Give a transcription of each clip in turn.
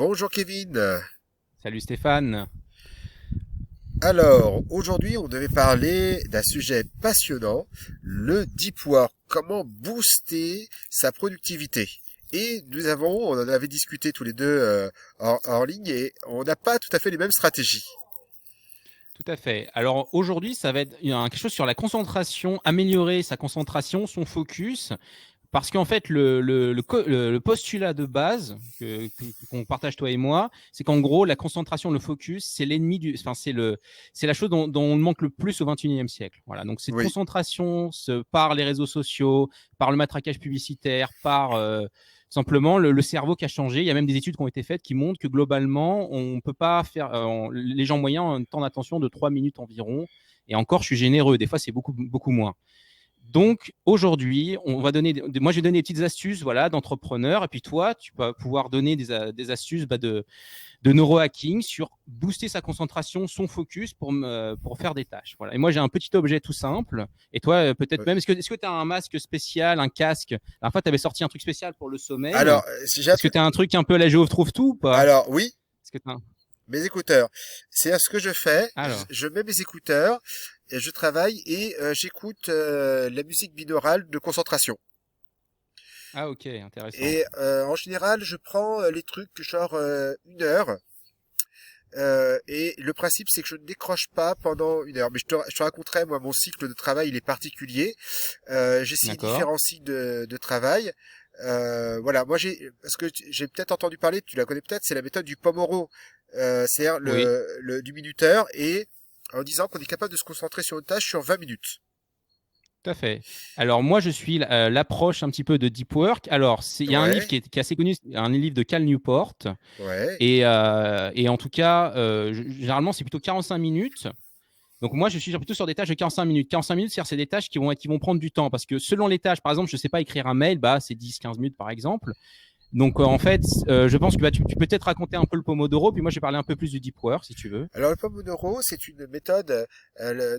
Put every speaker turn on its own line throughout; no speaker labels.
Bonjour Kevin.
Salut Stéphane.
Alors, aujourd'hui, on devait parler d'un sujet passionnant, le deep work. Comment booster sa productivité. Et on en avait discuté tous les deux en ligne et on n'a pas tout à fait les mêmes stratégies.
Tout à fait. Alors aujourd'hui, ça va être quelque chose sur la concentration, améliorer sa concentration, son focus, parce qu'en fait, le postulat de base qu'on partage toi et moi, c'est qu'en gros, la concentration, le focus, c'est l'ennemi enfin, c'est la chose dont on manque le plus au 21e siècle. Voilà. Donc cette
Oui,
concentration par les réseaux sociaux, par le matraquage publicitaire, par simplement le cerveau qui a changé. Il y a même des études qui ont été faites qui montrent que globalement, on ne peut pas faire. Les gens moyens ont un temps d'attention de 3 minutes environ. Et encore, je suis généreux. Des fois, c'est beaucoup, beaucoup moins. Donc aujourd'hui, on va donner, moi je vais donner des petites astuces, voilà, d'entrepreneurs, et puis toi, tu vas pouvoir donner des astuces de neurohacking sur booster sa concentration, son focus pour faire des tâches. Voilà. Et moi j'ai un petit objet tout simple, et toi peut-être
oui.
même, est-ce que tu as un masque spécial, un casque? La fois tu avais sorti un truc spécial pour le sommeil.
Alors, si j'ai un
Est-ce que
truc.
tu as un truc un peu à la Géo trouve tout ou pas?
Alors, oui,
Est-ce que t'as
mes écouteurs. C'est ce que je fais.
Alors,
Je mets mes écouteurs, et je travaille et j'écoute la musique binaurale de concentration.
ah ok, intéressant.
Et en général, je prends les trucs genre 1 heure. Et le principe, c'est que je ne décroche pas pendant 1 heure. Mais je te raconterai, moi, mon cycle de travail, il est particulier. J'essaie
D'accord.
différents cycles de travail. Voilà, moi parce que j'ai peut-être entendu parler, tu la connais peut-être, c'est la méthode du Pomodoro. C'est-à-dire
Oui.
du minuteur et en disant qu'on est capable de se concentrer sur une tâche sur 20 minutes.
Tout à fait. Alors moi, je suis l'approche un petit peu de deep work. Alors, il y a un livre
Ouais,
qui est assez connu, un livre de Cal Newport.
ouais,
Et en tout cas, généralement, c'est plutôt 45 minutes. Donc moi, je suis plutôt sur des tâches de 45 minutes. 45 minutes, c'est des tâches qui vont prendre du temps. Parce que selon les tâches, par exemple, je ne sais pas écrire un mail, bah, c'est 10-15 minutes par exemple. Donc en fait, je pense que bah, tu peux peut-être raconter un peu le Pomodoro, puis moi, je vais parler un peu plus du deep work, si tu veux.
alors le Pomodoro, c'est une méthode.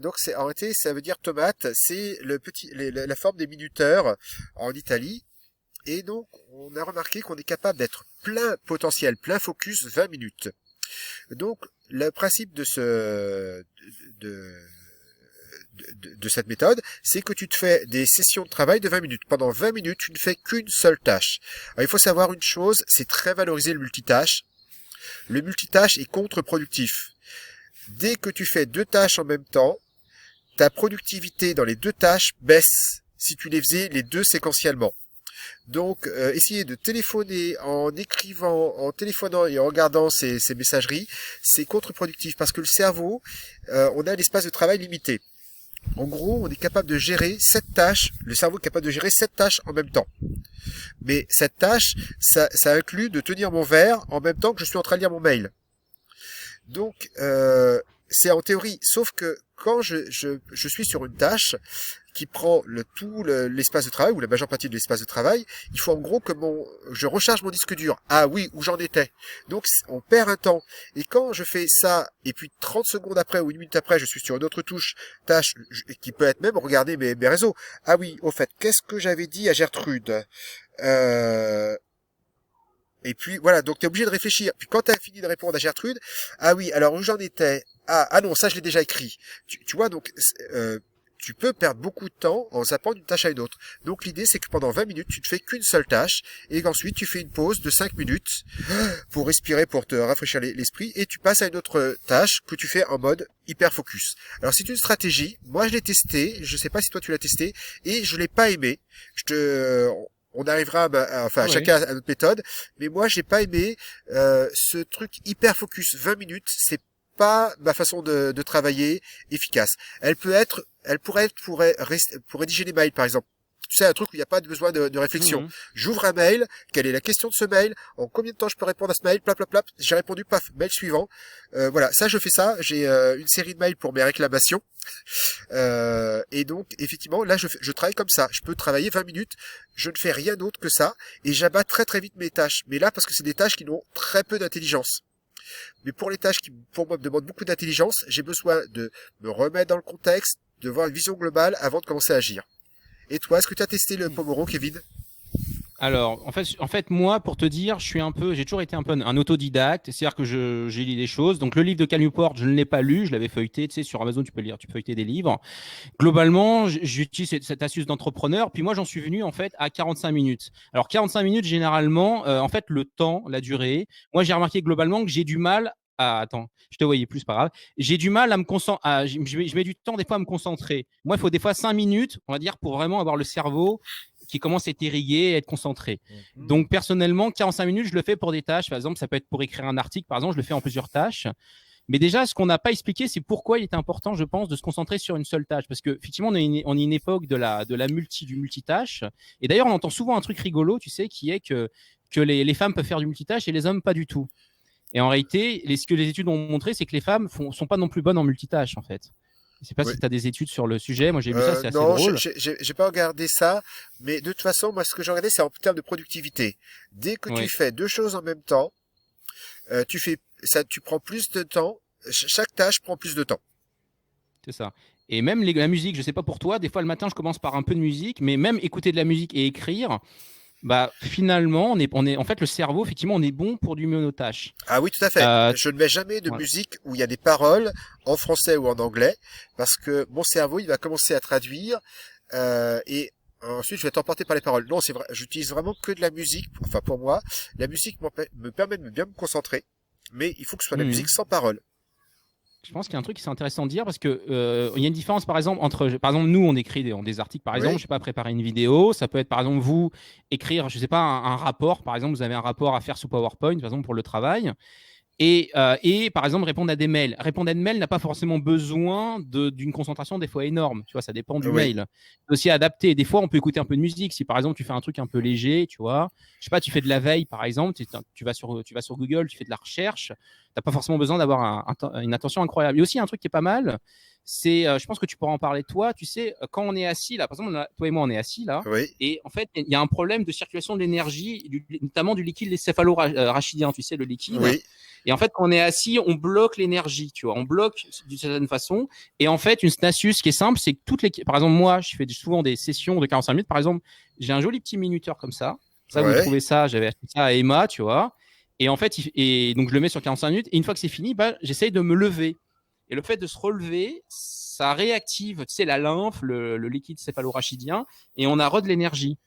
Donc c'est en réalité, ça veut dire tomate. C'est la forme des minuteurs en Italie. Et donc on a remarqué qu'on est capable d'être plein potentiel, plein focus 20 minutes. Donc le principe de, de cette méthode, c'est que tu te fais des sessions de travail de 20 minutes. Pendant 20 minutes, tu ne fais qu'une seule tâche. Alors, il faut savoir une chose, c'est très valoriser le multitâche. Le multitâche est contre-productif. Dès que tu fais 2 tâches en même temps, ta productivité dans les 2 tâches baisse si tu les faisais les deux séquentiellement. Donc, essayer de téléphoner en écrivant, en téléphonant et en regardant ces messageries, c'est contre-productif parce que le cerveau, on a l'espace de travail limité. En gros, on est capable de gérer 7 tâches, le cerveau est capable de gérer 7 tâches en même temps. Mais cette tâche, ça inclut de tenir mon verre en même temps que je suis en train de lire mon mail. Donc, c'est en théorie, sauf que quand je suis sur une tâche qui prend l'espace de travail ou la majeure partie de l'espace de travail, il faut en gros que je recharge mon disque dur. Ah oui, où j'en étais. Donc on perd un temps. Et quand je fais ça, et puis 30 secondes après ou 1 minute après, je suis sur une autre tâche qui peut être même regarder mes réseaux. Ah oui, au fait, qu'est-ce que j'avais dit à Gertrude euh, et puis voilà, donc tu es obligé de réfléchir. Puis quand tu as fini de répondre à Gertrude, ah oui, alors où j'en étais? Ah non, ça je l'ai déjà écrit. Tu vois, donc tu peux perdre beaucoup de temps en zappant d'une tâche à une autre. Donc l'idée c'est que pendant 20 minutes, tu ne fais qu'une seule tâche et qu'ensuite tu fais une pause de 5 minutes pour respirer, pour te rafraîchir l'esprit et tu passes à une autre tâche que tu fais en mode hyper focus. Alors c'est une stratégie, moi je l'ai testé, je sais pas si toi tu l'as testé et je l'ai pas aimé. On arrivera enfin
Ah ouais.
chacun a notre méthode, mais moi j'ai pas aimé ce truc hyper focus 20 minutes, c'est pas ma façon de travailler efficace. Elle pourrait être pour rédiger des mails par exemple. Tu sais, un truc où il n'y a pas besoin de réflexion.
Mhm.
J'ouvre un mail, quelle est la question de ce mail, en combien de temps je peux répondre à ce mail, plap, plap, plap, j'ai répondu, paf, mail suivant. Voilà, ça je fais ça, j'ai une série de mails pour mes réclamations. Et donc, effectivement, là, je travaille comme ça. Je peux travailler 20 minutes, je ne fais rien d'autre que ça, et j'abats très très vite mes tâches. Mais là, parce que c'est des tâches qui n'ont très peu d'intelligence. Mais pour les tâches qui, pour moi, me demandent beaucoup d'intelligence, j'ai besoin de me remettre dans le contexte, de voir une vision globale avant de commencer à agir. Et toi, est-ce que tu as testé le Pomodoro, Kevin?
Alors, en fait, moi, pour te dire, j'ai toujours été un peu un autodidacte. C'est-à-dire que j'ai lu des choses. Donc, le livre de Cal Newport, je ne l'ai pas lu. Je l'avais feuilleté. Tu sais, sur Amazon, tu peux lire, tu peux feuilleter des livres. Globalement, j'utilise cette astuce d'entrepreneur. Puis moi, j'en suis venu en fait à 45 minutes. Alors, 45 minutes, généralement, en fait, le temps, la durée. Moi, j'ai remarqué globalement que j'ai du mal. Attends, je te voyais plus, c'est pas grave. J'ai du mal à me concentrer. Je mets du temps des fois à me concentrer. Moi, il faut des fois 5 minutes, on va dire, pour vraiment avoir le cerveau qui commence à être irrigué, à être concentré. Donc, personnellement, 45 minutes, je le fais pour des tâches. Par exemple, ça peut être pour écrire un article. Par exemple, je le fais en plusieurs tâches. Mais déjà, ce qu'on n'a pas expliqué, c'est pourquoi il est important, je pense, de se concentrer sur une seule tâche. Parce que effectivement, on est une époque du multitâche. Et d'ailleurs, on entend souvent un truc rigolo, tu sais, qui est que les femmes peuvent faire du multitâche et les hommes pas du tout. Et en réalité, ce que les études ont montré, c'est que les femmes sont pas non plus bonnes en multitâche, en fait. Je sais pas
Oui.
si tu as des études sur le sujet. Moi, j'ai vu ça, c'est assez
Non,
drôle.
j'ai pas regardé ça, mais de toute façon, moi, ce que j'ai regardé, c'est en termes de productivité. Dès que tu
Oui,
fais deux choses en même temps, tu fais ça, tu prends plus de temps. Chaque tâche prend plus de temps.
c'est ça. Et même la musique, je sais pas pour toi, des fois le matin, je commence par un peu de musique, mais même écouter de la musique et écrire, bah finalement, en fait, le cerveau, effectivement, on est bon pour du monotache.
Ah oui, tout à fait.
Euh,
Je ne mets jamais de
voilà.
musique où il y a des paroles en français ou en anglais, parce que mon cerveau, il va commencer à traduire, et ensuite je vais être emporté par les paroles. Non, c'est vrai, j'utilise vraiment que de la musique. Enfin, pour moi, la musique me permet de bien me concentrer, mais il faut que ce soit de la
Mhm.
musique sans paroles.
Je pense qu'il y a un truc qui est intéressant de dire parce que il y a une différence, par exemple, par exemple, nous, on écrit des articles, par exemple,
Oui,
je sais pas, préparer une vidéo, ça peut être, par exemple, vous écrire, je sais pas, un rapport, par exemple, vous avez un rapport à faire sous PowerPoint, par exemple, pour le travail. Et par exemple, répondre à des mails. Répondre à des mails n'a pas forcément besoin d'une concentration des fois énorme. Tu vois, ça dépend du
oui,
mail. C'est aussi adapté. Des fois, on peut écouter un peu de musique. Si par exemple, tu fais un truc un peu léger, tu vois, je sais pas, tu fais de la veille, par exemple, tu vas sur Google, tu fais de la recherche. T'as pas forcément besoin d'avoir une attention incroyable. Il y a aussi un truc qui est pas mal. C'est, je pense que tu pourras en parler toi. Tu sais, quand on est assis là, par exemple, toi et moi, on est assis là.
oui,
Et en fait, il y a un problème de circulation de l'énergie, notamment du liquide céphalorachidien, tu sais, le liquide.
oui,
Et en fait, quand on est assis, on bloque l'énergie, tu vois, on bloque d'une certaine façon. Et en fait, une astuce qui est simple, c'est que par exemple, moi, je fais souvent des sessions de 45 minutes. Par exemple, j'ai un joli petit minuteur comme ça. Ça, vous
ouais.
trouvez ça, j'avais acheté ça à Emma, tu vois. Et en fait, et donc je le mets sur 45 minutes. Et une fois que c'est fini, bah, j'essaye de me lever. Et le fait de se relever, ça réactive, tu sais, la lymphe, le liquide céphalorachidien, et on a de l'énergie.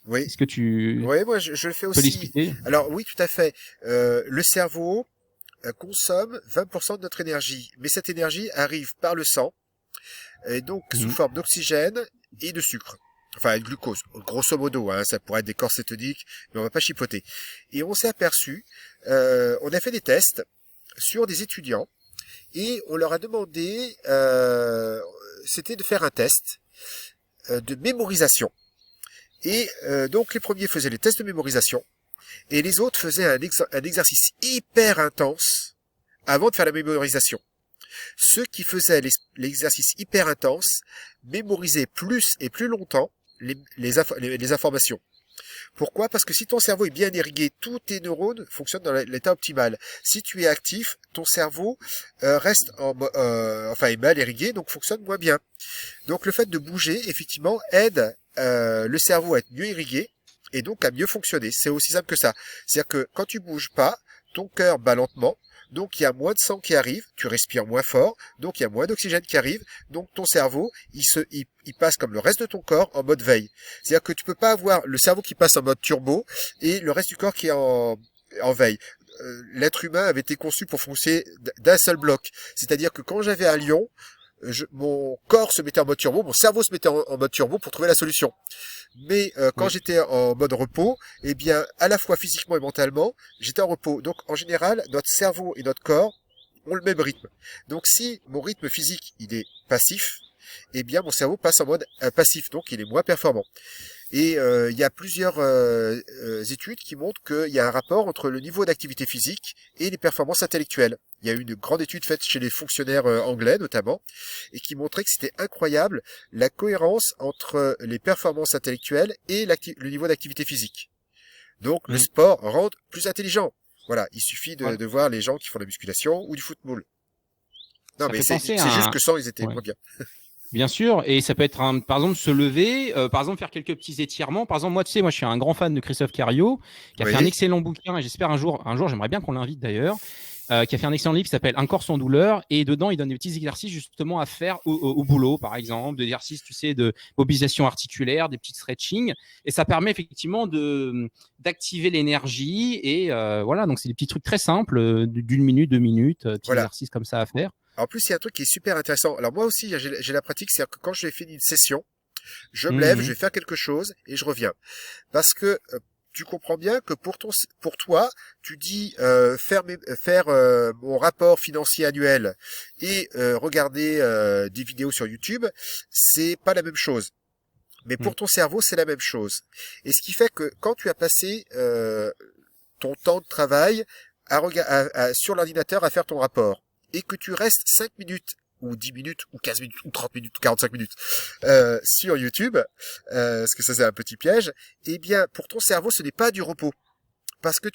Oui,
Est-ce que tu
ouais, moi je le fais
peux
aussi.
l'expliquer?
Alors oui, tout à fait. Le cerveau consomme 20% de notre énergie, mais cette énergie arrive par le sang, et donc sous
Mhm.
forme d'oxygène et de sucre. Enfin, de glucose, grosso modo, hein, ça pourrait être des corps cétoniques, mais on va pas chipoter. Et on s'est aperçu, on a fait des tests sur des étudiants, et on leur a demandé, c'était de faire un test de mémorisation. Et donc les premiers faisaient les tests de mémorisation, et les autres faisaient un exercice hyper intense avant de faire la mémorisation. Ceux qui faisaient l'exercice hyper intense mémorisaient plus et plus longtemps les informations. Pourquoi? Parce que si ton cerveau est bien irrigué, tous tes neurones fonctionnent dans l'état optimal. Si tu es actif, ton cerveau reste enfin est mal irrigué, donc fonctionne moins bien. Donc le fait de bouger, effectivement, aide le cerveau à être mieux irrigué et donc à mieux fonctionner. C'est aussi simple que ça. C'est-à-dire que quand tu bouges pas, ton cœur bat lentement, donc il y a moins de sang qui arrive, tu respires moins fort, donc il y a moins d'oxygène qui arrive, donc ton cerveau, il passe comme le reste de ton corps en mode veille. C'est-à-dire que tu peux pas avoir le cerveau qui passe en mode turbo et le reste du corps qui est en veille. L'être humain avait été conçu pour fonctionner d'un seul bloc. C'est-à-dire que quand j'avais un lion, mon corps se mettait en mode turbo, mon cerveau se mettait en mode turbo pour trouver la solution. Mais quand
Oui.
j'étais en mode repos, eh bien, à la fois physiquement et mentalement, j'étais en repos. Donc, en général, notre cerveau et notre corps ont le même rythme. Donc, si mon rythme physique, il est passif, eh bien, mon cerveau passe en mode passif, donc il est moins performant. Et il y a plusieurs études qui montrent qu'il y a un rapport entre le niveau d'activité physique et les performances intellectuelles. Il y a eu une grande étude faite chez les fonctionnaires anglais notamment, et qui montrait que c'était incroyable la cohérence entre les performances intellectuelles et le niveau d'activité physique. Donc le
Mhm.
sport rend plus intelligent. Voilà, il suffit
Voilà.
de voir les gens qui font de la musculation ou du football. Non
Ça
mais
fait penser
c'est juste
à
que sans ils étaient
ouais.
moins bien.
Bien sûr, et ça peut être par exemple se lever, par exemple faire quelques petits étirements. Par exemple, moi, tu sais, moi, je suis un grand fan de Christophe Cario, qui a fait un
Oui,
excellent bouquin, et j'espère un jour, j'aimerais bien qu'on l'invite d'ailleurs, qui a fait un excellent livre qui s'appelle Un corps sans douleur, et dedans, il donne des petits exercices justement à faire au boulot, par exemple, des exercices, tu sais, de mobilisation articulaire, des petits stretching, et ça permet effectivement d'activer l'énergie, et voilà, donc c'est des petits trucs très simples, d'une minute, 2 minutes, petits
voilà.
exercices comme ça à faire.
En plus, il y a un truc qui est super intéressant. Alors moi aussi, j'ai la pratique, c'est que quand j'ai fini une session, je me lève, je
Mhm.
vais faire quelque chose et je reviens. Parce que tu comprends bien que pour toi, tu dis faire mon rapport financier annuel et regarder des vidéos sur YouTube, c'est pas la même chose. Mais
Mhm.
pour ton cerveau, c'est la même chose. Et ce qui fait que quand tu as passé ton temps de travail sur l'ordinateur à faire ton rapport, et que tu restes 5 minutes ou 10 minutes, ou 15 minutes, ou 30 minutes, ou 45 minutes sur YouTube, parce que ça c'est un petit piège, eh bien pour ton cerveau ce n'est pas du repos. Parce que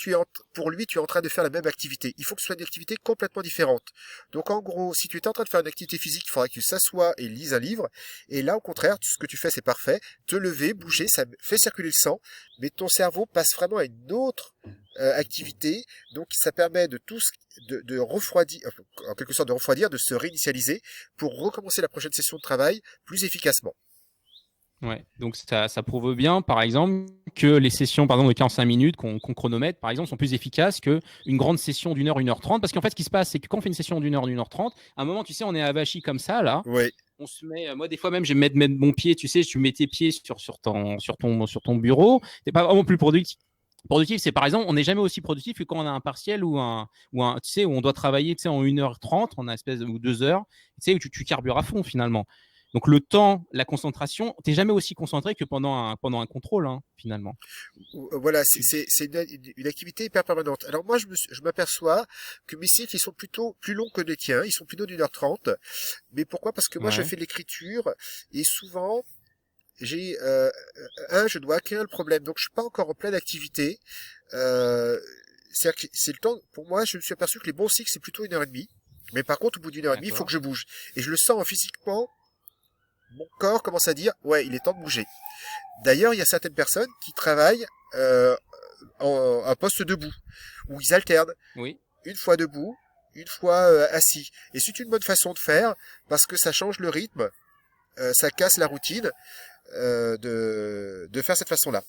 pour lui, tu es en train de faire la même activité. Il faut que ce soit une activité complètement différente. Donc, en gros, si tu es en train de faire une activité physique, il faudrait que tu s'assoies et lises un livre. Et là, au contraire, ce que tu fais, c'est parfait. Te lever, bouger, ça fait circuler le sang. Mais ton cerveau passe vraiment à une autre activité. Donc, ça permet de refroidir, en quelque sorte de refroidir, de se réinitialiser pour recommencer la prochaine session de travail plus efficacement.
Ouais, donc ça prouve bien, par exemple, que les sessions, par exemple, de 45 minutes qu'on chronomètre, par exemple, sont plus efficaces qu'une grande session d'une heure, 1h30. Parce qu'en fait, ce qui se passe, c'est que quand on fait une session d'une heure 30, à un moment, tu sais, on est avachi comme ça, là.
Oui,
On se met, moi, des fois même, je vais mettre mon pied, tu sais, tu mets tes pieds sur ton bureau. C'est pas vraiment plus productif. Productif, c'est par exemple, on n'est jamais aussi productif que quand on a un partiel tu sais, où on doit travailler, tu sais, en 1h30, en espèce ou 2 heures, tu sais, où tu carbures à fond finalement. Donc le temps, la concentration, t'es jamais aussi concentré que pendant un contrôle, hein, finalement.
voilà, c'est une activité hyper permanente. Alors moi, je m'aperçois que mes cycles, ils sont plutôt plus longs que les tiens, ils sont plutôt d'1h30. Mais pourquoi? Parce que moi, je
Ouais,
fais de l'écriture et souvent, je dois acquérir le problème, donc je suis pas encore en pleine activité. C'est le temps, pour moi, je me suis aperçu que les bons cycles, c'est plutôt 1h30. Mais par contre, au bout d'une heure et demie, il faut que
d'accord.
je bouge. Et je le sens physiquement, mon corps commence à dire, ouais, il est temps de bouger. D'ailleurs, il y a certaines personnes qui travaillent un poste debout, où ils alternent
Oui,
une fois debout, une fois assis. Et c'est une bonne façon de faire, parce que ça change le rythme, ça casse la routine de faire cette façon-là.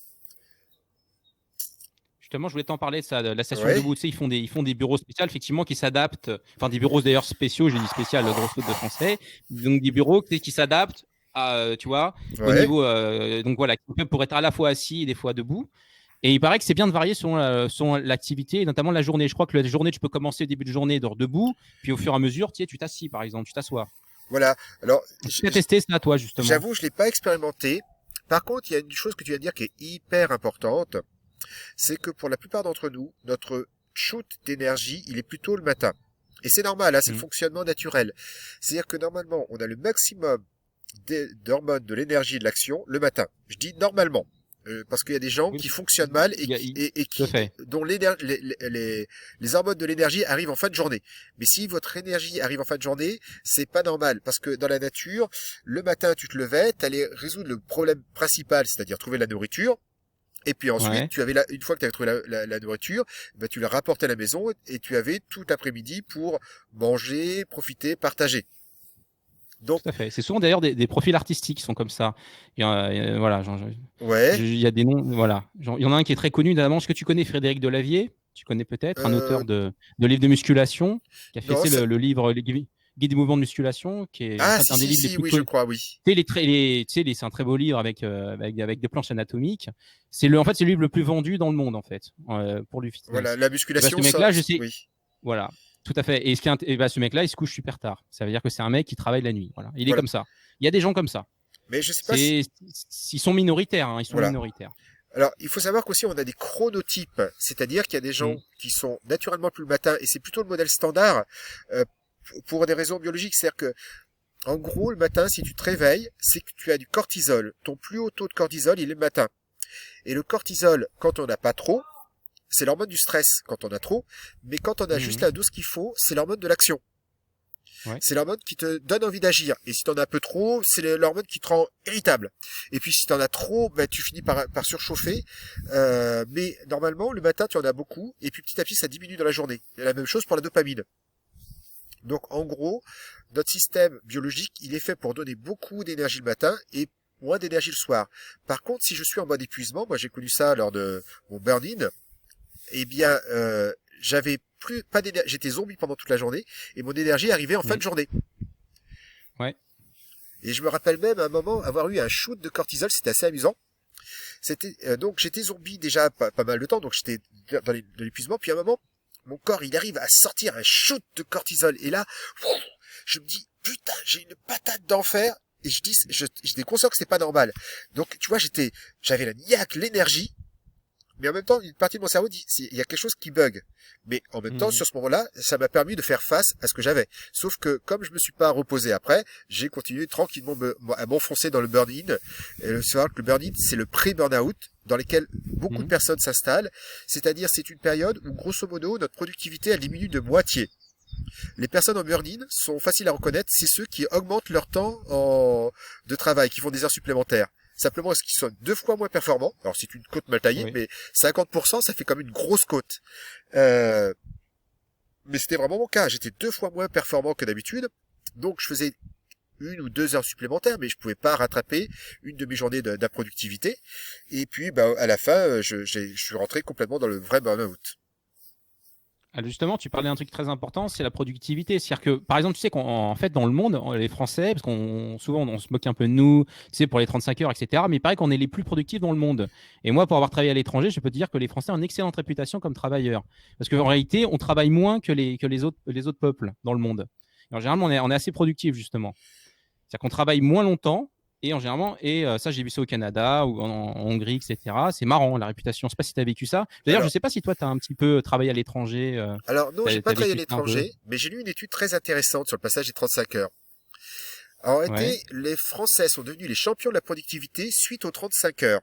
justement, je voulais t'en parler de ça, de la station
Ouais,
debout. Tu sais, ils font des bureaux spéciaux, effectivement, qui s'adaptent. Enfin, des bureaux d'ailleurs spéciaux, j'ai dit spécial, grosse faute de français. Donc, des bureaux tu sais, qui s'adaptent à, tu vois, au
ouais.
niveau. Donc, voilà, qui peuvent pour être à la fois assis et des fois debout. Et il paraît que c'est bien de varier selon l'activité, et notamment la journée. Je crois que la journée, tu peux commencer au début de journée debout, puis au fur et à mesure, tu sais, tu t'assis, par exemple, tu t'assois.
Voilà. Alors,
Tu as testé ça, toi, justement.
j'avoue, je l'ai pas expérimenté. Par contre, il y a une chose que tu viens de dire qui est hyper importante, c'est que pour la plupart d'entre nous, notre shoot d'énergie, il est plutôt le matin. Et c'est normal, hein, c'est le
Mhm.
fonctionnement naturel. C'est-à-dire que normalement, on a le maximum d'hormones de l'énergie et de l'action le matin. Je dis normalement. Parce qu'il y a des gens
Oui,
qui fonctionnent mal et
tout à fait.
dont les hormones de l'énergie arrivent en fin de journée. Mais si votre énergie arrive en fin de journée, c'est pas normal. Parce que dans la nature, le matin, tu te levais, tu allais résoudre le problème principal, c'est-à-dire trouver la nourriture. Et puis ensuite,
Ouais.
une fois que tu avais trouvé la nourriture, ben, tu la rapportais à la maison et tu avais tout l'après-midi pour manger, profiter, partager. Donc,
Tout à fait. C'est souvent d'ailleurs des profils artistiques qui sont comme ça. Voilà,
ouais,
il y a des noms. Voilà. Il y en a un qui est très connu, notamment. Est-ce que tu connais Frédéric Delavier? Tu connais peut-être un
euh,
auteur de livres de musculation qui a fait
non,
tu sais, le livre Guide des mouvements de musculation, qui est en
ah,
fait
si,
un des
si,
livres les
si,
plus
oui, je
connus.
crois, oui.
Tu sais, c'est un très beau livre avec des planches anatomiques. En fait, c'est le livre le plus vendu dans le monde, en fait, pour du
Voilà,
fitness.
la
Et bah, ce
musculation, ça,
mec-là, je sais,
oui.
voilà, tout à fait. Et bah, ce mec-là, il se couche super tard. Ça veut dire que c'est un mec qui travaille la nuit. Voilà. Il est
Voilà.
comme ça. Il y a des gens comme ça.
Mais je sais pas si,
C'est, ils sont minoritaires, hein, ils sont
voilà.
minoritaires.
Alors, il faut savoir qu'aussi, on a des chronotypes. C'est-à-dire qu'il y a des gens
Mm.
qui sont naturellement plus le matin, et c'est plutôt le modèle standard, euh, pour des raisons biologiques. C'est-à-dire que, en gros, le matin, si tu te réveilles, c'est que tu as du cortisol. Ton plus haut taux de cortisol, il est le matin. Et le cortisol, quand on n'a pas trop, c'est l'hormone du stress quand on a trop, mais quand on a juste
Mhm.
la dose qu'il faut, c'est l'hormone de l'action.
Ouais.
C'est l'hormone qui te donne envie d'agir. Et si t'en as un peu trop, c'est l'hormone qui te rend irritable. Et puis si t'en as trop, ben, tu finis par surchauffer. Mais normalement, le matin, tu en as beaucoup. Et puis petit à petit, ça diminue dans la journée. Et la même chose pour la dopamine. Donc en gros, notre système biologique, il est fait pour donner beaucoup d'énergie le matin et moins d'énergie le soir. Par contre, si je suis en mode épuisement, moi j'ai connu ça lors de mon burn-in, eh bien j'avais plus pas d'énergie, j'étais zombie pendant toute la journée et mon énergie arrivait en fin de journée.
Ouais.
Et je me rappelle même à un moment avoir eu un shoot de cortisol, c'était assez amusant. C'était donc j'étais zombie déjà pas mal de temps, donc j'étais dans l'épuisement, puis à un moment mon corps il arrive à sortir un shoot de cortisol et là je me dis putain, j'ai une patate d'enfer. Et j'étais conscient que c'était pas normal. Donc, tu vois, j'avais la niaque, l'énergie, mais en même temps, une partie de mon cerveau dit, il y a quelque chose qui bug. Mais en même temps, sur ce moment-là, ça m'a permis de faire face à ce que j'avais. Sauf que, comme je me suis pas reposé après, j'ai continué tranquillement à m'enfoncer dans le burn-in. Et le savoir que le burn-in, c'est le pré-burn-out, dans lequel beaucoup de personnes s'installent. C'est-à-dire, c'est une période où, grosso modo, notre productivité, elle diminue de moitié. Les personnes en burn-in sont faciles à reconnaître, c'est ceux qui augmentent leur temps de travail, qui font des heures supplémentaires. Simplement, ce qui sont 2 fois moins performants. Alors, c'est une côte mal taillée, mais 50%, ça fait comme une grosse côte. Mais c'était vraiment mon cas. J'étais 2 fois moins performant que d'habitude. Donc, je faisais 1 ou 2 heures supplémentaires, mais je pouvais pas rattraper une demi-journée d'improductivité. Et puis, à la fin, je suis rentré complètement dans le vrai burn-out.
Alors justement, tu parlais d'un truc très important, c'est la productivité. C'est-à-dire que, par exemple, tu sais qu'en fait, dans le monde, les Français, parce qu'on souvent on se moque un peu de nous, tu sais, pour les 35 heures, etc. Mais il paraît qu'on est les plus productifs dans le monde. Et moi, pour avoir travaillé à l'étranger, je peux te dire que les Français ont une excellente réputation comme travailleurs. Parce qu'en réalité, on travaille moins que les autres peuples dans le monde. Alors, généralement, on est assez productifs, justement. C'est-à-dire qu'on travaille moins longtemps. Et ça, j'ai vu ça au Canada ou en Hongrie, etc. C'est marrant, la réputation. Je ne sais pas si tu as vécu ça. D'ailleurs, je ne sais pas si toi, tu as un petit peu travaillé à l'étranger.
Alors, non, j'ai pas travaillé à
vécu ça un peu.
l'étranger, mais j'ai lu une étude très intéressante sur le passage des 35 heures. En réalité, les Français sont devenus les champions de la productivité suite aux 35 heures.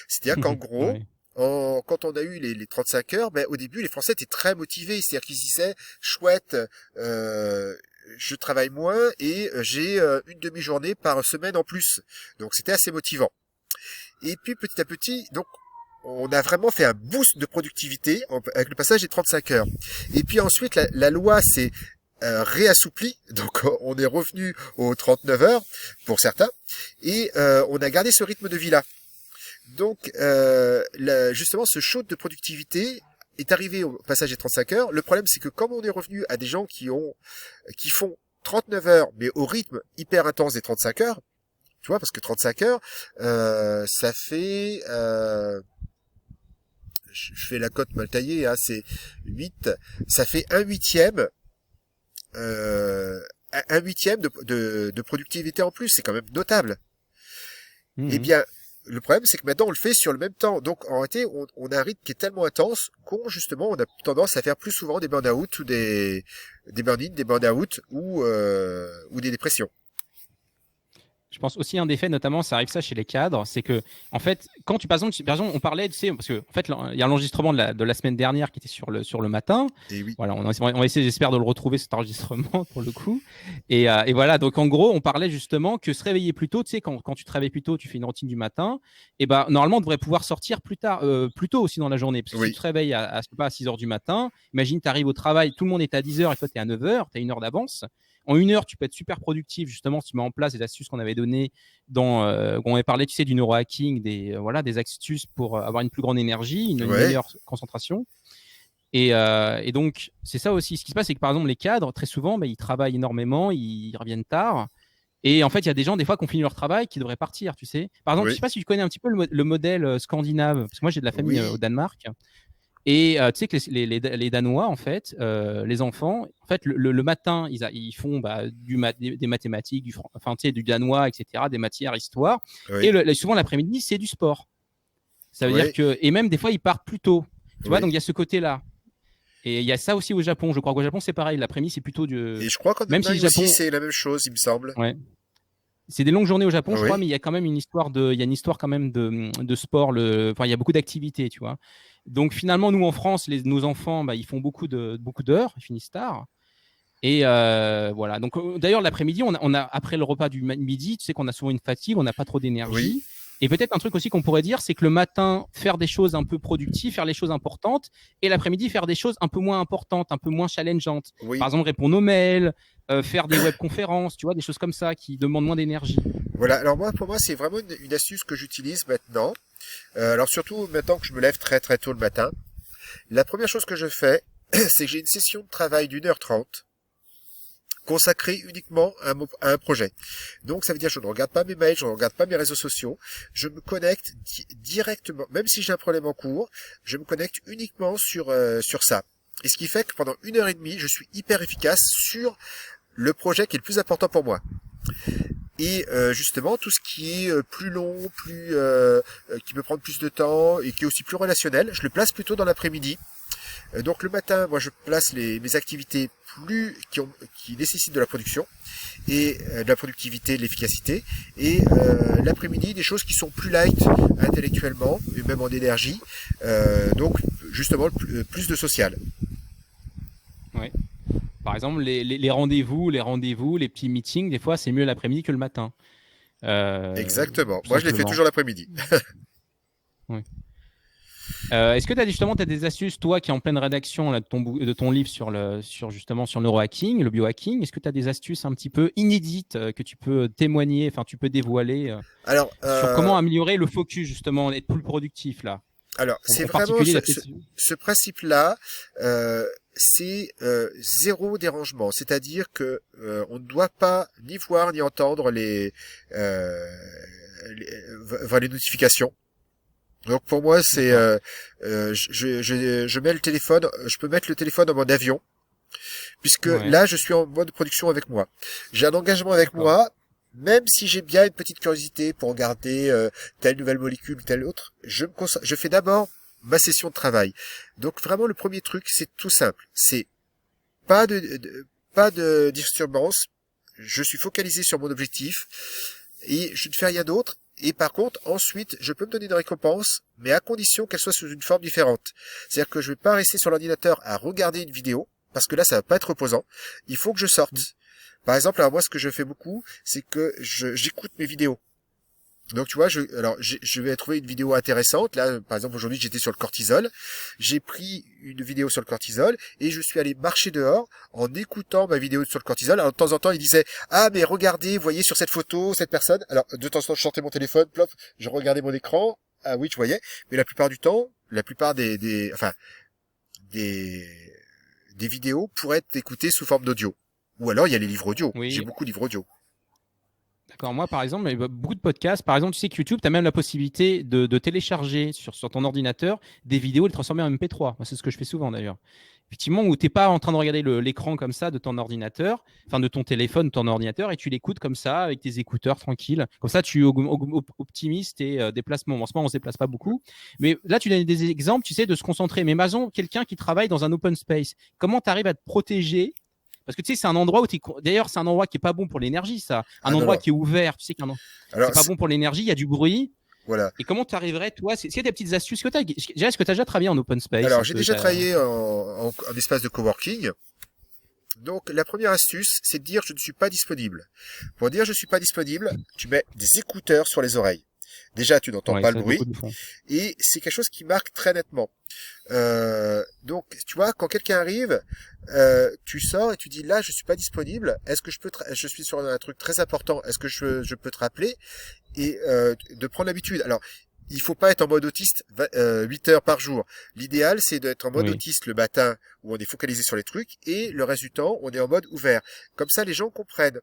C'est-à-dire qu'en gros, quand on a eu les 35 heures, au début, les Français étaient très motivés. C'est-à-dire qu'ils disaient, chouette, je travaille moins et j'ai une demi-journée par semaine en plus. Donc c'était assez motivant. Et puis petit à petit, donc on a vraiment fait un boost de productivité avec le passage des 35 heures. Et puis ensuite, la loi s'est réassouplie, donc on est revenu aux 39 heures pour certains, et on a gardé ce rythme de vie-là. Donc justement, ce shoot de productivité est arrivé au passage des 35 heures. Le problème, c'est que comme on est revenu à des gens qui font 39 heures, mais au rythme hyper intense des 35 heures, tu vois, parce que 35 heures, ça fait... je fais la cote mal taillée, hein, c'est 8, ça fait un huitième de productivité en plus, c'est quand même notable. Eh bien, le problème, c'est que maintenant, on le fait sur le même temps. Donc, en réalité, on a un rythme qui est tellement intense justement, on a tendance à faire plus souvent des burn-out ou des burn-in, des burn-out ou des dépressions.
Je pense aussi un des faits, notamment, ça arrive ça chez les cadres, c'est que, en fait, quand par exemple, on parlait, tu sais, parce que, en fait, il y a l'enregistrement de la semaine dernière qui était sur le matin.
Et oui.
Voilà, on va essayer, j'espère, de le retrouver, cet enregistrement, pour le coup. Et voilà, donc, en gros, on parlait justement que se réveiller plus tôt, tu sais, quand tu te réveilles plus tôt, tu fais une routine du matin, et normalement, on devrait pouvoir sortir plus tôt aussi dans la journée. Parce que si tu te réveilles à 6 heures du matin, imagine, tu arrives au travail, tout le monde est à 10 heures et toi, tu es à 9 heures, tu as 1 heure d'avance. En 1 heure, tu peux être super productif, justement, si tu mets en place les astuces qu'on avait données quand on avait parlé, tu sais, du neurohacking, des astuces pour avoir une plus grande énergie, une meilleure concentration. Et donc, c'est ça aussi. Ce qui se passe, c'est que, par exemple, les cadres, très souvent, ils travaillent énormément, ils reviennent tard. Et en fait, il y a des gens, des fois, qui ont fini leur travail, qui devraient partir, tu sais. Par exemple, je ne sais pas si tu connais un petit peu le modèle scandinave, parce que moi, j'ai de la famille au Danemark. Et tu sais que les Danois, en fait, les enfants, en fait, le matin, ils font des mathématiques, du danois, etc., des matières, histoire. Oui. Et souvent, l'après-midi, c'est du sport. Ça veut dire que... Et même, des fois, ils partent plus tôt. Tu vois, donc il y a ce côté-là. Et il y a ça aussi au Japon. Je crois qu'au Japon, c'est pareil. L'après-midi, c'est plutôt du...
Et je crois qu'en Allemagne aussi, c'est la même chose, il me semble.
Ouais. C'est des longues journées au Japon, je crois, mais il y a quand même une histoire quand même de sport. Il y a beaucoup d'activités, tu vois. Donc finalement, nous en France, nos enfants, ils font beaucoup d'heures, ils finissent tard. Et voilà. Donc d'ailleurs l'après-midi, on a après le repas du midi, tu sais qu'on a souvent une fatigue, on n'a pas trop
Oui,
d'énergie. Et peut-être un truc aussi qu'on pourrait dire, c'est que le matin, faire des choses un peu productives, faire les choses importantes, et l'après-midi, faire des choses un peu moins importantes, un peu moins challengeantes. Par
oui.
exemple, répondre aux mails, faire des webconférences, tu vois, des choses comme ça qui demandent moins d'énergie.
Voilà. Alors moi, pour moi, c'est vraiment une astuce que j'utilise maintenant. Alors surtout maintenant que je me lève très très tôt le matin. La première chose que je fais, c'est que j'ai une session de travail d'1h30 consacrée uniquement à un projet. Donc ça veut dire que je ne regarde pas mes mails, je ne regarde pas mes réseaux sociaux, je me connecte directement, même si j'ai un problème en cours, je me connecte uniquement sur ça. Et ce qui fait que pendant 1h30, je suis hyper efficace sur le projet qui est le plus important pour moi. Et justement, tout ce qui est plus long, qui peut prendre plus de temps et qui est aussi plus relationnel, je le place plutôt dans l'après-midi. Donc le matin, moi je place mes activités qui nécessitent de la production et de la productivité, de l'efficacité. Et l'après-midi, des choses qui sont plus light intellectuellement et même en énergie. Donc justement plus de social.
Ouais. Par exemple, les rendez-vous, les petits meetings, des fois, c'est mieux l'après-midi que le matin.
Exactement.
Tout
Moi je les fais
simplement.
toujours l'après-midi.
Ouais. Est-ce que tu as justement des astuces, toi qui es en pleine rédaction là, de ton livre sur justement sur le neurohacking, le biohacking, est-ce que tu as des astuces un petit peu inédites que tu peux témoigner, enfin tu peux dévoiler
Alors,
sur comment améliorer le focus justement, être plus productif là,
c'est
en
vraiment
particulier
ce principe-là, c'est zéro dérangement. C'est-à-dire que on ne doit pas ni voir ni entendre les notifications. Donc pour moi, c'est
D'accord.
je mets le téléphone, je peux mettre le téléphone en mode avion, puisque
Ouais.
là je suis en mode production avec moi. J'ai un engagement avec
D'accord.
moi. Même si j'ai bien une petite curiosité pour regarder telle nouvelle molécule ou telle autre, je fais d'abord ma session de travail. Donc vraiment le premier truc, c'est tout simple. C'est pas de disturbance. Je suis focalisé sur mon objectif et je ne fais rien d'autre. Et par contre, ensuite, je peux me donner une récompense, mais à condition qu'elle soit sous une forme différente. C'est-à-dire que je vais pas rester sur l'ordinateur à regarder une vidéo, parce que là, ça va pas être reposant. Il faut que je sorte. Par exemple, alors moi, ce que je fais beaucoup, c'est que j'écoute mes vidéos. Donc tu vois, je vais trouver une vidéo intéressante. Là, par exemple, aujourd'hui, j'étais sur le cortisol. J'ai pris une vidéo sur le cortisol et je suis allé marcher dehors en écoutant ma vidéo sur le cortisol. Alors de temps en temps, il disait ah mais regardez, voyez sur cette photo cette personne. Alors de temps en temps, je sortais mon téléphone, plop, je regardais mon écran. Ah oui, je voyais. Mais la plupart du temps, la plupart des des vidéos pourraient être écoutées sous forme d'audio. Ou alors il y a les livres audio. J'ai
Oui.
beaucoup de livres audio.
D'accord. Moi, par exemple, il y a beaucoup de podcasts. Par exemple, tu sais que YouTube, tu as même la possibilité de télécharger sur ton ordinateur des vidéos et les transformer en MP3. Moi, c'est ce que je fais souvent d'ailleurs. Effectivement, où tu n'es pas en train de regarder l'écran comme ça de ton ordinateur, enfin de ton téléphone, de ton ordinateur, et tu l'écoutes comme ça avec tes écouteurs tranquilles. Comme ça, tu optimises tes déplacements. En ce moment, on ne se déplace pas beaucoup. Mais là, tu donnes des exemples, tu sais, de se concentrer. Mais Mason, quelqu'un qui travaille dans un open space, comment tu arrives à te protéger parce que tu sais, c'est un endroit où d'ailleurs, c'est un endroit qui est pas bon pour l'énergie, ça. Un
Ah non
endroit
non.
qui est ouvert, tu sais c'est
Alors
pas bon pour l'énergie, il y a du bruit.
voilà.
Et comment tu arriverais, toi, est-ce qu'il y a des petites astuces que tu as est-ce que tu as déjà travaillé en open space
Alors,
un
j'ai
peu
déjà travaillé en espace de coworking. Donc, la première astuce, c'est de dire je ne suis pas disponible. Pour dire je ne suis pas disponible, tu mets des écouteurs sur les oreilles. Déjà, tu n'entends
Ouais,
pas le
ça, beaucoup
bruit
le font.
et c'est quelque chose qui marque très nettement. Donc, tu vois, quand quelqu'un arrive, tu sors et tu dis là, je suis pas disponible. Est-ce que je suis sur un truc très important. Est-ce que je peux te rappeler et de prendre l'habitude. Alors, il faut pas être en mode autiste 8 heures par jour. L'idéal, c'est d'être en mode
Oui.
autiste le matin où on est focalisé sur les trucs et le reste du temps, on est en mode ouvert. Comme ça, les gens comprennent.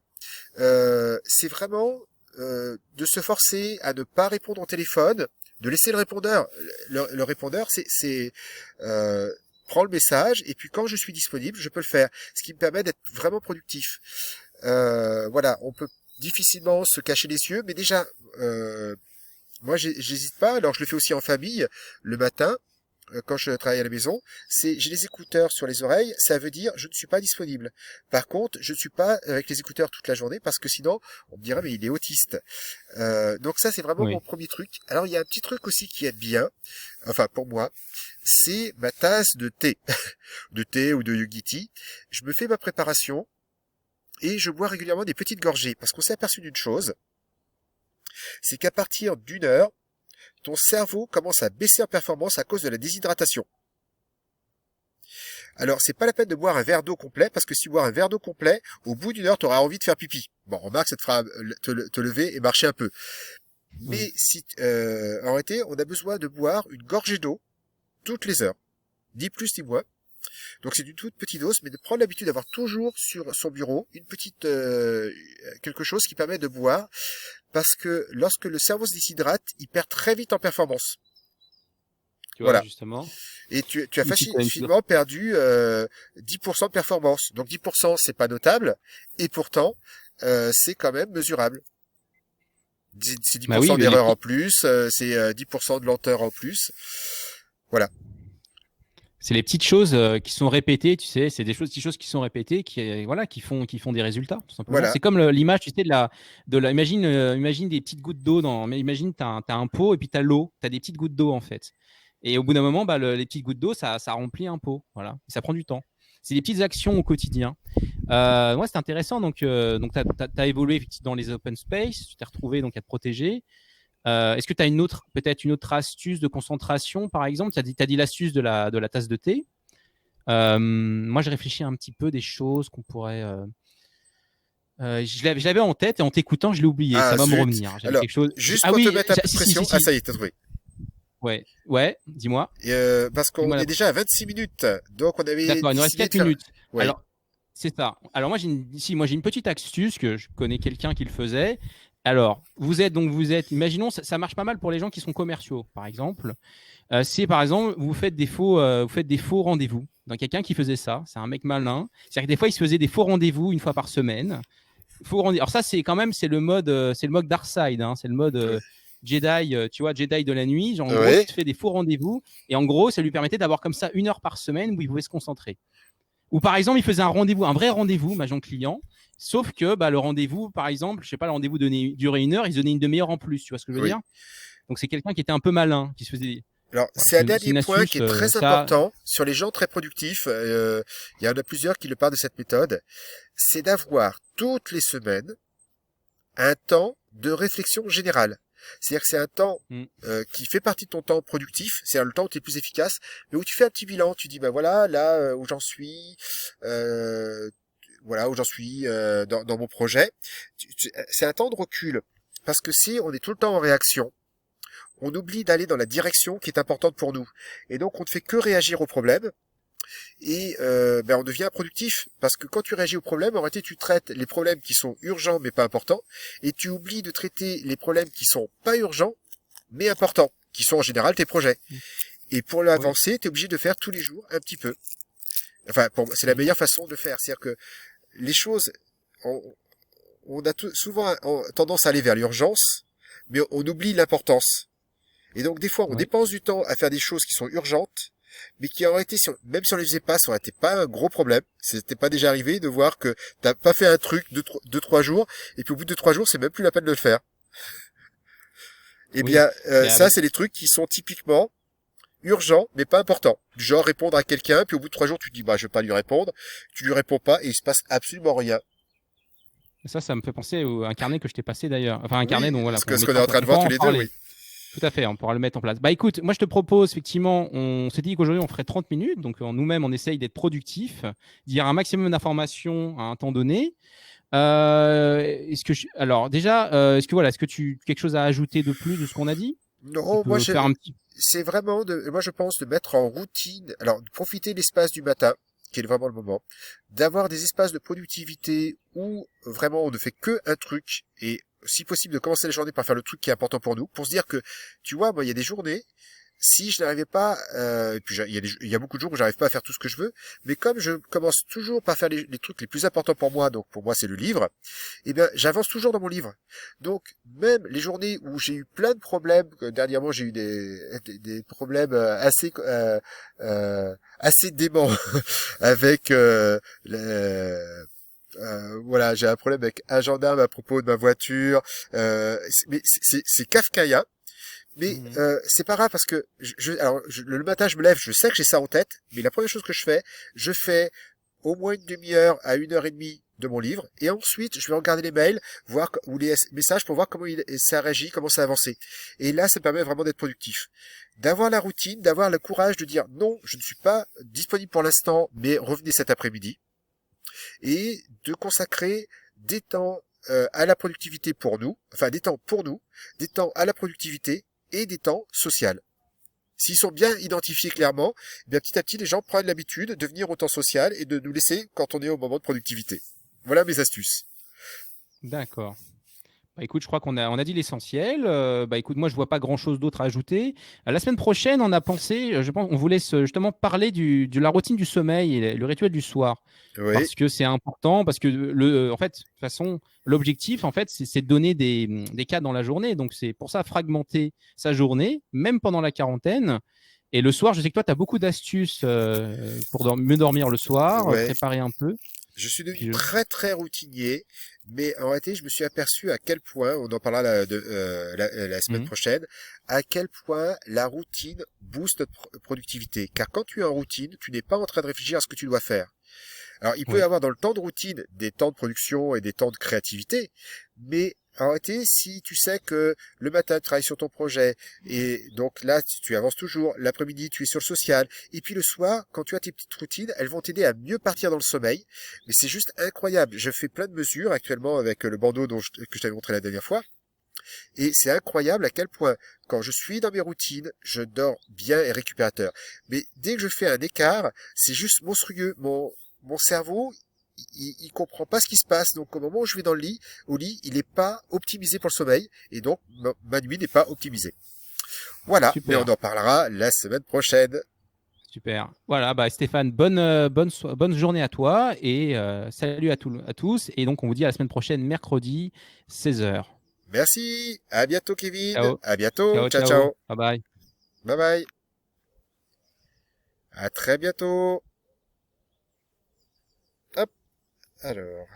C'est vraiment de se forcer à ne pas répondre au téléphone, de laisser le répondeur. Le répondeur, prend le message et puis quand je suis disponible, je peux le faire. Ce qui me permet d'être vraiment productif. Voilà, on peut difficilement se cacher les yeux, mais déjà, moi, j'hésite pas. Alors, je le fais aussi en famille le matin. quand je travaille à la maison, c'est j'ai les écouteurs sur les oreilles, ça veut dire je ne suis pas disponible. Par contre, je ne suis pas avec les écouteurs toute la journée parce que sinon on me dirait mais il est autiste. Donc ça c'est vraiment
Oui.
mon premier truc. Alors il y a un petit truc aussi qui aide bien, enfin pour moi, c'est ma tasse de thé, de thé ou de yogi tea. Je me fais ma préparation et je bois régulièrement des petites gorgées parce qu'on s'est aperçu d'une chose, c'est qu'à partir d'une heure, ton cerveau commence à baisser en performance à cause de la déshydratation. Alors, c'est pas la peine de boire un verre d'eau complet, parce que si tu bois un verre d'eau complet, au bout d'une heure, tu auras envie de faire pipi. Bon, remarque, ça te fera te lever et marcher un peu. Mais si, en réalité, on a besoin de boire une gorgée d'eau toutes les heures. Ni plus ni moins. Donc c'est une toute petite dose, mais de prendre l'habitude d'avoir toujours sur son bureau une petite quelque chose qui permet de boire, parce que lorsque le cerveau se déshydrate, il perd très vite en performance.
Tu vois,
Voilà.
justement.
Et tu as
Une petite-
facilement perdu 10% de performance. Donc 10% c'est pas notable, et pourtant c'est quand même mesurable. C'est 10%
Bah oui, mais
d'erreur en plus, c'est 10% de lenteur en plus. Voilà.
c'est les petites choses qui sont répétées, tu sais, c'est des petites choses qui sont répétées, voilà, qui font des résultats, tout simplement.
Voilà.
C'est comme l'image, tu sais, imagine des petites gouttes d'eau mais imagine, t'as un pot et puis t'as l'eau, t'as des petites gouttes d'eau, en fait. Et au bout d'un moment, bah, les petites gouttes d'eau, ça remplit un pot, voilà. Et ça prend du temps. C'est des petites actions au quotidien. Ouais, c'est intéressant. Donc t'as évolué dans les open space, tu t'es retrouvé donc à te protéger. Est-ce que tu as peut-être une autre astuce de concentration, par exemple? Tu as dit l'astuce de la tasse de thé. Moi, je réfléchis un petit peu des choses qu'on pourrait. Je l'avais en tête et en t'écoutant, je l'ai oublié. Ça
Ah
va me
zut.
revenir. J'avais
Alors,
quelque chose.
juste
Ah
pour te
oui,
mettre un peu de pression, ah
si.
ça y est, t'as trouvé.
Ouais, ouais. Dis-moi.
Et, parce qu'on
Dis-moi
est déjà à 26 minutes, donc on avait
D'accord, il nous reste
décidé
4
de faire.
minutes.
Oui.
Alors, c'est ça. Alors, moi, j'ai une petite astuce que je connais quelqu'un qui le faisait. Alors, imaginons, ça marche pas mal pour les gens qui sont commerciaux, par exemple. C'est par exemple, vous faites des faux rendez-vous. Donc, quelqu'un qui faisait ça, c'est un mec malin. C'est-à-dire que des fois, il se faisait des faux rendez-vous une fois par semaine. Alors ça, c'est le mode Darkside, hein, c'est le mode Jedi, tu vois, Jedi de la nuit. Genre, en gros,
Ouais.
tu te fais des faux rendez-vous et en gros, ça lui permettait d'avoir comme ça 1 heure par semaine où il pouvait se concentrer. Ou par exemple, il faisait un vrai rendez-vous, agent client. Sauf que bah, le rendez-vous, par exemple, je sais pas, le rendez-vous durait 1 heure, il se donnait une demi-heure en plus. Tu vois ce que je veux
Oui.
dire? Donc c'est quelqu'un qui était un peu malin, qui se faisait.
Alors,
Voilà,
c'est un
c'est
dernier
une
point
astuce.
qui est très
Ça,
important sur les gens très productifs. Il y en a plusieurs qui le parlent de cette méthode. C'est d'avoir toutes les semaines un temps de réflexion générale. C'est-à-dire que c'est un temps qui fait partie de ton temps productif, c'est-à-dire le temps où tu es plus efficace, mais où tu fais un petit bilan, tu dis bah voilà, là où j'en suis, voilà où j'en suis dans mon projet. C'est un temps de recul, parce que si on est tout le temps en réaction, on oublie d'aller dans la direction qui est importante pour nous. Et donc on ne fait que réagir au problème, et on devient productif, parce que quand tu réagis au problème, en réalité tu traites les problèmes qui sont urgents mais pas importants, et tu oublies de traiter les problèmes qui sont pas urgents mais importants, qui sont en général tes projets. Et pour l'avancer, tu es obligé de faire tous les jours un petit peu. Enfin, c'est la meilleure façon de faire. C'est-à-dire que les choses, on a souvent tendance à aller vers l'urgence, mais on oublie l'importance. Et donc des fois, on dépense du temps à faire des choses qui sont urgentes, mais qui auraient été, même si on les faisait pas, ça aurait été pas un gros problème. C'était pas déjà arrivé de voir que t'as pas fait un truc 2-3 jours, et puis au bout de 3 jours, c'est même plus la peine de le faire. Eh bien, ça, c'est des trucs qui sont typiquement urgents, mais pas importants. Du genre répondre à quelqu'un, puis au bout de 3 jours, tu te dis, bah, je vais pas lui répondre. Tu lui réponds pas, et il se passe absolument rien.
Ça me fait penser à un carnet que je t'ai passé d'ailleurs. Enfin, un carnet,
Oui,
donc voilà.
ce qu'on est en train de voir tous les deux, oui.
Tout à fait, on pourra le mettre en place. Bah écoute, moi je te propose, effectivement, on s'est dit qu'aujourd'hui on ferait 30 minutes, donc nous-mêmes on essaye d'être productifs, dire un maximum d'informations à un temps donné. Alors déjà, est-ce que tu quelque chose à ajouter de plus de ce qu'on a dit?
Non, moi c'est vraiment moi je pense de mettre en routine, alors de profiter de l'espace du matin, qui est vraiment le moment, d'avoir des espaces de productivité où vraiment on ne fait que un truc, et si possible de commencer la journée par faire le truc qui est important pour nous, pour se dire que, tu vois, moi il y a des journées, si je n'arrivais pas, et puis il y a beaucoup de jours où j'arrive pas à faire tout ce que je veux, mais comme je commence toujours par faire les trucs les plus importants pour moi, donc pour moi c'est le livre, eh bien j'avance toujours dans mon livre. Donc même les journées où j'ai eu plein de problèmes, que dernièrement j'ai eu des problèmes assez déments avec voilà, j'ai un problème avec un gendarme à propos de ma voiture. Mais c'est kafkaïen. Mais c'est pas grave parce que le matin je me lève, je sais que j'ai ça en tête, mais la première chose que je fais au moins une demi-heure à 1 heure et demie de mon livre, et ensuite je vais regarder les mails, ou les messages pour voir comment ça réagit, comment ça a avancé. Et là, ça permet vraiment d'être productif, d'avoir la routine, d'avoir le courage de dire non, je ne suis pas disponible pour l'instant, mais revenez cet après-midi, et de consacrer des temps à la productivité pour nous, enfin des temps pour nous, des temps à la productivité et des temps sociaux. S'ils sont bien identifiés clairement, eh bien petit à petit les gens prennent l'habitude de venir au temps social et de nous laisser quand on est au moment de productivité. Voilà mes astuces.
D'accord. Bah, écoute, je crois qu'on a dit l'essentiel. Bah, écoute, moi, je vois pas grand-chose d'autre à ajouter. La semaine prochaine, on a pensé, je pense, on voulait justement parler de la routine du sommeil et le rituel du soir.
Oui,
Parce que c'est important, parce que en fait, de toute façon, l'objectif, en fait, c'est de donner des cas dans la journée. Donc, c'est pour ça, fragmenter sa journée, même pendant la quarantaine. Et le soir, je sais que toi, tu as beaucoup d'astuces pour mieux dormir le soir,
ouais.
préparer un peu.
Je suis devenu
Puis
très très routinier, mais en réalité, je me suis aperçu à quel point, on en parlera la semaine
Mhm.
prochaine, à quel point la routine booste notre productivité. Car quand tu es en routine, tu n'es pas en train de réfléchir à ce que tu dois faire. Alors, il peut y
Oui.
avoir dans le temps de routine des temps de production et des temps de créativité, mais en réalité, si tu sais que le matin, tu travailles sur ton projet, et donc là, tu avances toujours, l'après-midi, tu es sur le social, et puis le soir, quand tu as tes petites routines, elles vont t'aider à mieux partir dans le sommeil, mais c'est juste incroyable. Je fais plein de mesures actuellement avec le bandeau que je t'avais montré la dernière fois, et c'est incroyable à quel point, quand je suis dans mes routines, je dors bien et récupérateur. Mais dès que je fais un écart, c'est juste monstrueux. Mon cerveau, il comprend pas ce qui se passe. Donc, au moment où je vais au lit, il n'est pas optimisé pour le sommeil. Et donc, ma nuit n'est pas optimisée. Voilà. Mais on
Super.
en parlera la semaine prochaine.
Super. Voilà, bah Stéphane, bonne journée à toi et salut à tous. Et donc, on vous dit à la semaine prochaine, mercredi, 16h.
Merci. À bientôt, Kevin.
Ciao.
À bientôt.
Ciao,
Ciao,
ciao.
ciao.
Bye bye.
Bye bye. À très bientôt. Hop. Alors.